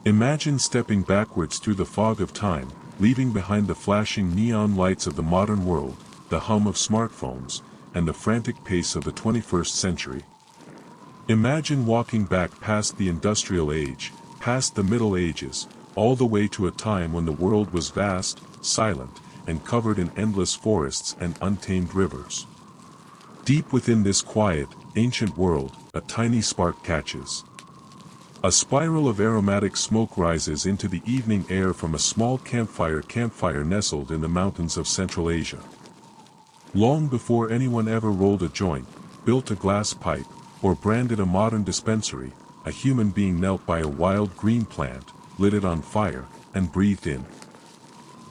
Imagine stepping backwards through the fog of time, leaving behind the flashing neon lights of the modern world, the hum of smartphones, and the frantic pace of the 21st century. Imagine walking back past the Industrial Age, past the Middle Ages, all the way to a time when the world was vast, silent, and covered in endless forests and untamed rivers. Deep within this quiet, ancient world, a tiny spark catches. A spiral of aromatic smoke rises into the evening air from a small campfire nestled in the mountains of Central Asia. Long before anyone ever rolled a joint, built a glass pipe, or branded a modern dispensary, a human being knelt by a wild green plant, lit it on fire, and breathed in.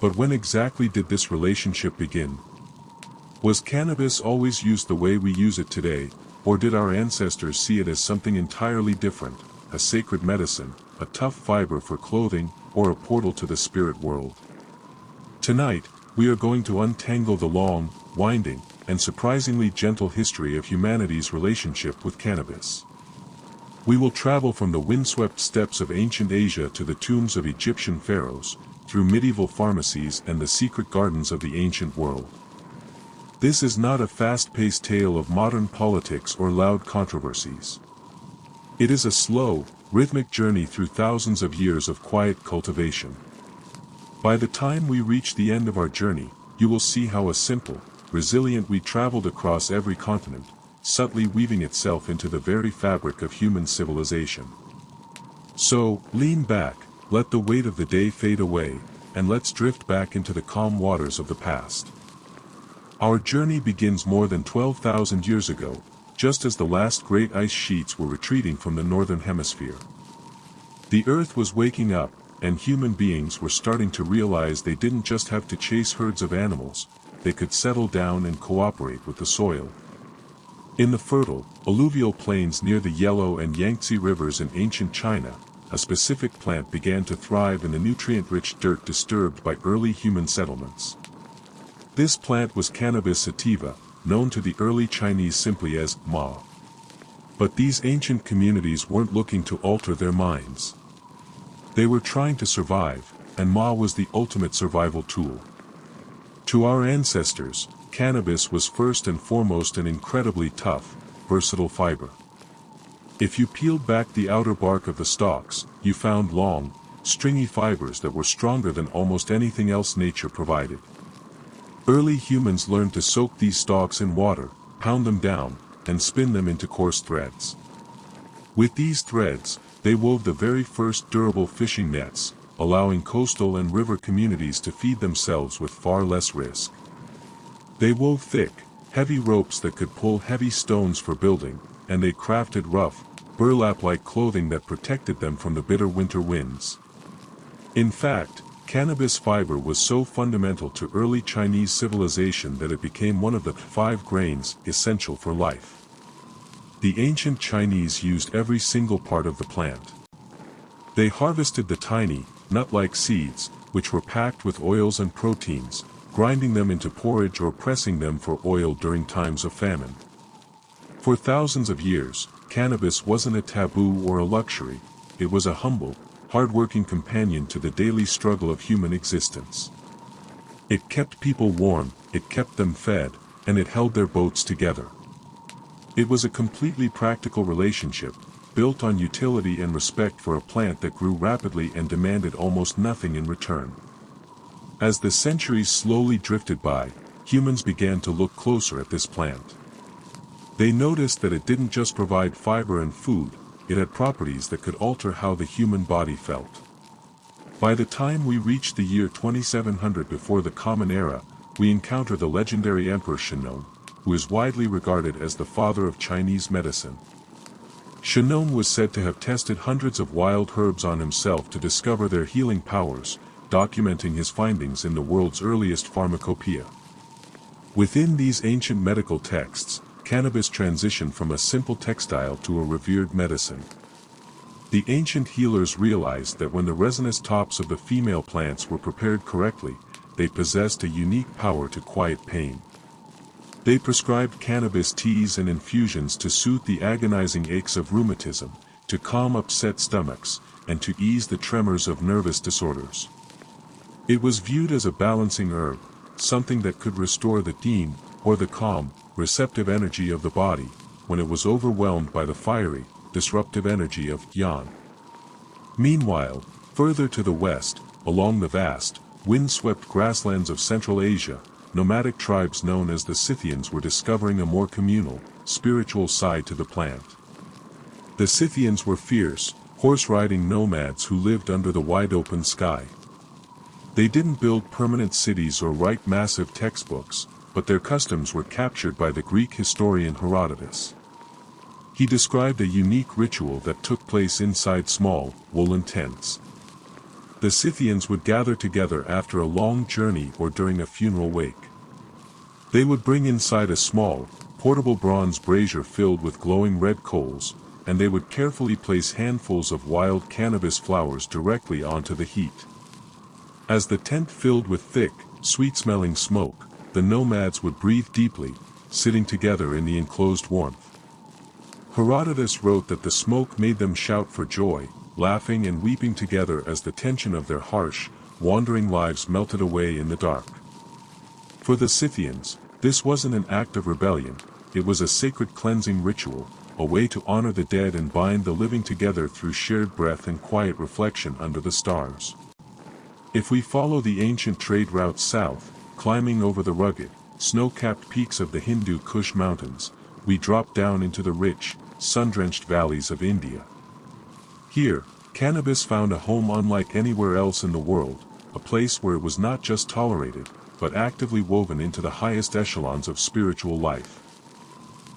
But when exactly did this relationship begin? Was cannabis always used the way we use it today, or did our ancestors see it as something entirely different? A sacred medicine, a tough fiber for clothing, or a portal to the spirit world? Tonight, we are going to untangle the long, winding, and surprisingly gentle history of humanity's relationship with cannabis. We will travel from the windswept steppes of ancient Asia to the tombs of Egyptian pharaohs, through medieval pharmacies and the secret gardens of the ancient world. This is not a fast-paced tale of modern politics or loud controversies. It is a slow, rhythmic journey through thousands of years of quiet cultivation. By the time we reach the end of our journey, you will see how a simple, resilient we traveled across every continent, subtly weaving itself into the very fabric of human civilization. So, lean back, let the weight of the day fade away, and let's drift back into the calm waters of the past. Our journey begins more than 12,000 years ago, just as the last great ice sheets were retreating from the northern hemisphere. The earth was waking up, and human beings were starting to realize they didn't just have to chase herds of animals, they could settle down and cooperate with the soil. In the fertile, alluvial plains near the Yellow and Yangtze rivers in ancient China, a specific plant began to thrive in the nutrient-rich dirt disturbed by early human settlements. This plant was Cannabis sativa, known to the early Chinese simply as ma. But these ancient communities weren't looking to alter their minds. They were trying to survive, and ma was the ultimate survival tool. To our ancestors, cannabis was first and foremost an incredibly tough, versatile fiber. If you peeled back the outer bark of the stalks, you found long, stringy fibers that were stronger than almost anything else nature provided. Early humans learned to soak these stalks in water, pound them down, and spin them into coarse threads. With these threads, they wove the very first durable fishing nets, allowing coastal and river communities to feed themselves with far less risk. They wove thick, heavy ropes that could pull heavy stones for building, and they crafted rough, burlap-like clothing that protected them from the bitter winter winds. In fact, cannabis fiber was so fundamental to early Chinese civilization that it became one of the 5 grains essential for life. The ancient Chinese used every single part of the plant. They harvested the tiny, nut-like seeds, which were packed with oils and proteins, grinding them into porridge or pressing them for oil during times of famine. For thousands of years, cannabis wasn't a taboo or a luxury, it was a humble, hard-working companion to the daily struggle of human existence. It kept people warm, it kept them fed, and it held their boats together. It was a completely practical relationship, built on utility and respect for a plant that grew rapidly and demanded almost nothing in return. As the centuries slowly drifted by, humans began to look closer at this plant. They noticed that it didn't just provide fiber and food, it had properties that could alter how the human body felt. By the time we reached the year 2700 before the Common Era, we encounter the legendary Emperor Shennong, who is widely regarded as the father of Chinese medicine. Shennong was said to have tested hundreds of wild herbs on himself to discover their healing powers, documenting his findings in the world's earliest pharmacopoeia. Within these ancient medical texts, cannabis transitioned from a simple textile to a revered medicine. The ancient healers realized that when the resinous tops of the female plants were prepared correctly, they possessed a unique power to quiet pain. They prescribed cannabis teas and infusions to soothe the agonizing aches of rheumatism, to calm upset stomachs, and to ease the tremors of nervous disorders. It was viewed as a balancing herb, something that could restore the yin, or the calm, receptive energy of the body, when it was overwhelmed by the fiery, disruptive energy of yang. Meanwhile, further to the west, along the vast, wind-swept grasslands of Central Asia, nomadic tribes known as the Scythians were discovering a more communal, spiritual side to the plant. The Scythians were fierce, horse-riding nomads who lived under the wide-open sky. They didn't build permanent cities or write massive textbooks, but their customs were captured by the Greek historian Herodotus. He described a unique ritual that took place inside small, woolen tents. The Scythians would gather together after a long journey or during a funeral wake. They would bring inside a small, portable bronze brazier filled with glowing red coals, and they would carefully place handfuls of wild cannabis flowers directly onto the heat. As the tent filled with thick, sweet-smelling smoke, the nomads would breathe deeply, sitting together in the enclosed warmth. Herodotus wrote that the smoke made them shout for joy, laughing and weeping together as the tension of their harsh, wandering lives melted away in the dark. For the Scythians, this wasn't an act of rebellion, it was a sacred cleansing ritual, a way to honor the dead and bind the living together through shared breath and quiet reflection under the stars. If we follow the ancient trade routes south, climbing over the rugged, snow-capped peaks of the Hindu Kush mountains, we drop down into the rich, sun-drenched valleys of India. Here, cannabis found a home unlike anywhere else in the world, a place where it was not just tolerated, but actively woven into the highest echelons of spiritual life.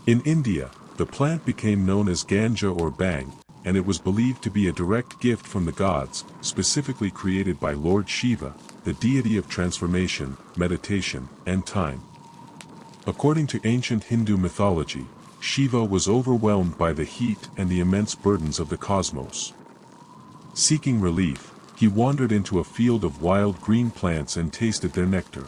In India, the plant became known as ganja or bhang, and it was believed to be a direct gift from the gods, specifically created by Lord Shiva, the deity of transformation, meditation, and time. According to ancient Hindu mythology, Shiva was overwhelmed by the heat and the immense burdens of the cosmos. Seeking relief, he wandered into a field of wild green plants and tasted their nectar.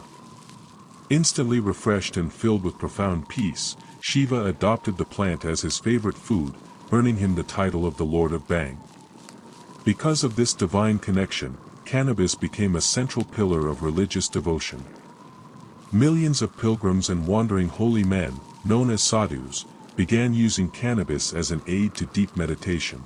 Instantly refreshed and filled with profound peace, Shiva adopted the plant as his favorite food, earning him the title of the Lord of Bhang. Because of this divine connection, cannabis became a central pillar of religious devotion. Millions of pilgrims and wandering holy men, known as sadhus, began using cannabis as an aid to deep meditation.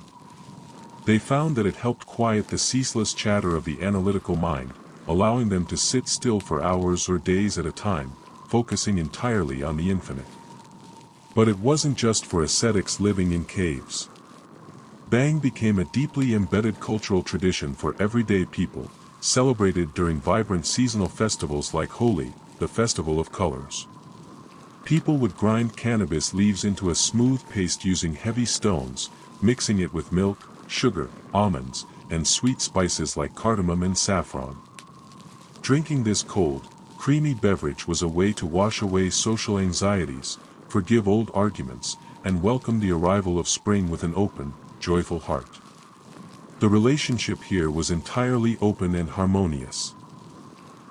They found that it helped quiet the ceaseless chatter of the analytical mind, allowing them to sit still for hours or days at a time, focusing entirely on the infinite. But it wasn't just for ascetics living in caves. Bhang became a deeply embedded cultural tradition for everyday people, celebrated during vibrant seasonal festivals like Holi, the Festival of Colors. People would grind cannabis leaves into a smooth paste using heavy stones, mixing it with milk, sugar, almonds, and sweet spices like cardamom and saffron. Drinking this cold, creamy beverage was a way to wash away social anxieties, forgive old arguments, and welcome the arrival of spring with an open, joyful heart. The relationship here was entirely open and harmonious.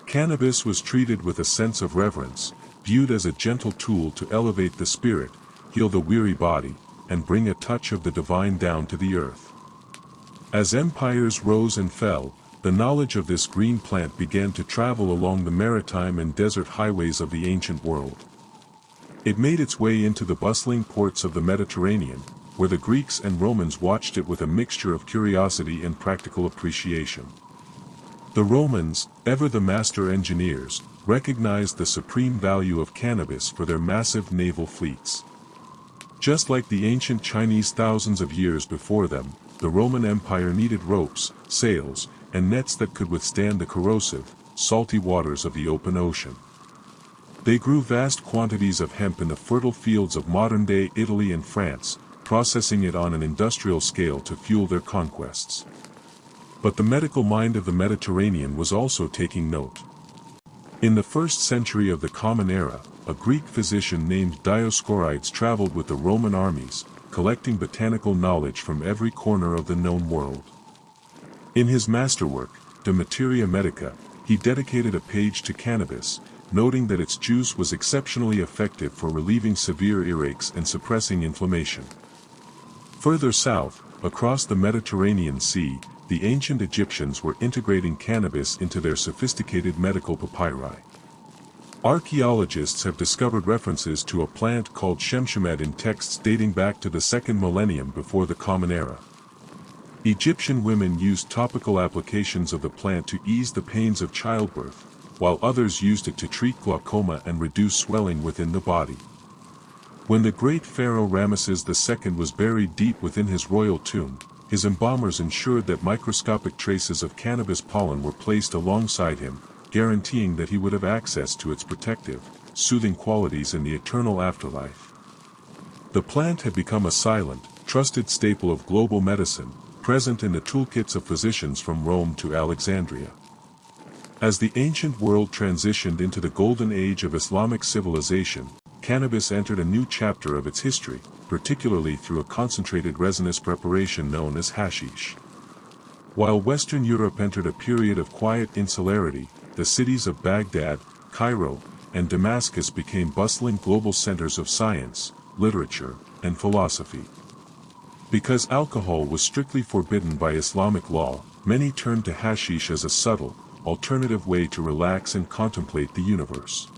Cannabis was treated with a sense of reverence, viewed as a gentle tool to elevate the spirit, heal the weary body, and bring a touch of the divine down to the earth. As empires rose and fell, the knowledge of this green plant began to travel along the maritime and desert highways of the ancient world. It made its way into the bustling ports of the Mediterranean, where the Greeks and Romans watched it with a mixture of curiosity and practical appreciation. The Romans, ever the master engineers, recognized the supreme value of cannabis for their massive naval fleets. Just like the ancient Chinese thousands of years before them, the Roman Empire needed ropes, sails, and nets that could withstand the corrosive, salty waters of the open ocean. They grew vast quantities of hemp in the fertile fields of modern-day Italy and France, processing it on an industrial scale to fuel their conquests. But the medical mind of the Mediterranean was also taking note. In the 1st century of the Common Era, a Greek physician named Dioscorides traveled with the Roman armies, collecting botanical knowledge from every corner of the known world. In his masterwork, De Materia Medica, he dedicated a page to cannabis, noting that its juice was exceptionally effective for relieving severe earaches and suppressing inflammation. Further south, across the Mediterranean Sea, the ancient Egyptians were integrating cannabis into their sophisticated medical papyri. Archaeologists have discovered references to a plant called shemshamed in texts dating back to the 2nd millennium before the Common Era. Egyptian women used topical applications of the plant to ease the pains of childbirth, while others used it to treat glaucoma and reduce swelling within the body. When the great pharaoh Ramesses II was buried deep within his royal tomb, his embalmers ensured that microscopic traces of cannabis pollen were placed alongside him, guaranteeing that he would have access to its protective, soothing qualities in the eternal afterlife. The plant had become a silent, trusted staple of global medicine, present in the toolkits of physicians from Rome to Alexandria. As the ancient world transitioned into the golden age of Islamic civilization, cannabis entered a new chapter of its history, particularly through a concentrated resinous preparation known as hashish. While Western Europe entered a period of quiet insularity, the cities of Baghdad, Cairo, and Damascus became bustling global centers of science, literature, and philosophy. Because alcohol was strictly forbidden by Islamic law, many turned to hashish as a subtle, alternative way to relax and contemplate the universe.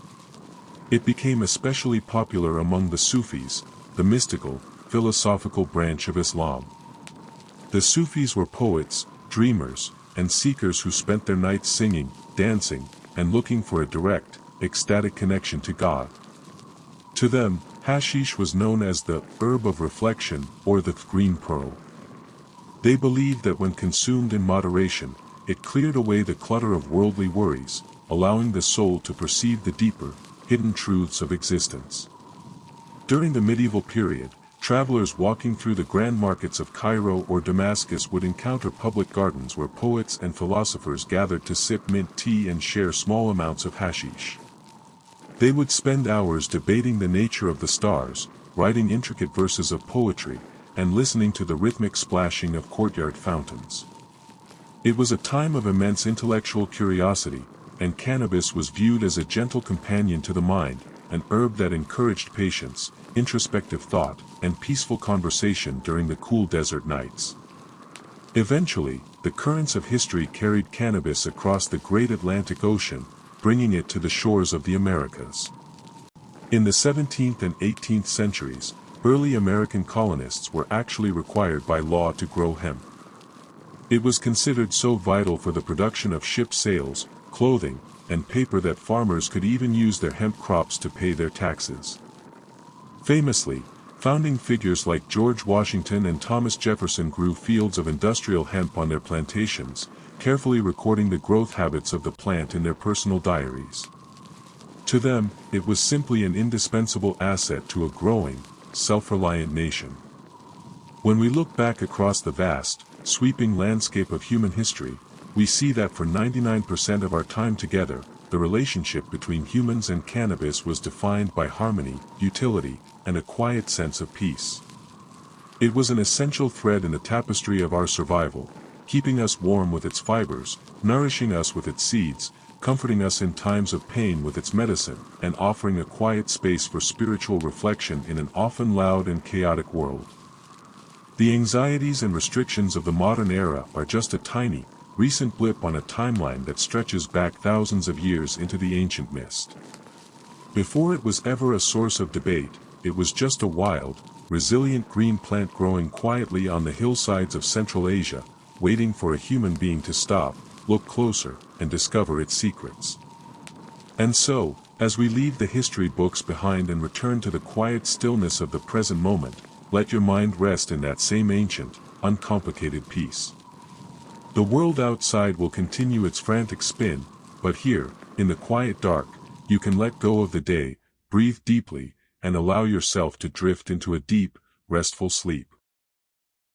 It became especially popular among the Sufis, the mystical, philosophical branch of Islam. The Sufis were poets, dreamers, and seekers who spent their nights singing, dancing, and looking for a direct, ecstatic connection to God. To them, hashish was known as the herb of reflection or the green pearl. They believed that when consumed in moderation, it cleared away the clutter of worldly worries, allowing the soul to perceive the deeper, hidden truths of existence. During the medieval period, travelers walking through the grand markets of Cairo or Damascus would encounter public gardens where poets and philosophers gathered to sip mint tea and share small amounts of hashish. They would spend hours debating the nature of the stars, writing intricate verses of poetry, and listening to the rhythmic splashing of courtyard fountains. It was a time of immense intellectual curiosity, and cannabis was viewed as a gentle companion to the mind, an herb that encouraged patience, introspective thought, and peaceful conversation during the cool desert nights. Eventually, the currents of history carried cannabis across the great Atlantic Ocean, bringing it to the shores of the Americas. In the 17th and 18th centuries, early American colonists were actually required by law to grow hemp. It was considered so vital for the production of ship sails, clothing, and paper that farmers could even use their hemp crops to pay their taxes. Famously, founding figures like George Washington and Thomas Jefferson grew fields of industrial hemp on their plantations, carefully recording the growth habits of the plant in their personal diaries. To them, it was simply an indispensable asset to a growing, self-reliant nation. When we look back across the vast, sweeping landscape of human history, we see that for 99% of our time together, the relationship between humans and cannabis was defined by harmony, utility, and a quiet sense of peace. It was an essential thread in the tapestry of our survival, keeping us warm with its fibers, nourishing us with its seeds, comforting us in times of pain with its medicine, and offering a quiet space for spiritual reflection in an often loud and chaotic world. The anxieties and restrictions of the modern era are just a tiny, recent blip on a timeline that stretches back thousands of years into the ancient mist. Before it was ever a source of debate, it was just a wild, resilient green plant growing quietly on the hillsides of Central Asia, waiting for a human being to stop, look closer, and discover its secrets. And so, as we leave the history books behind and return to the quiet stillness of the present moment, let your mind rest in that same ancient, uncomplicated peace. The world outside will continue its frantic spin, but here, in the quiet dark, you can let go of the day, breathe deeply, and allow yourself to drift into a deep, restful sleep.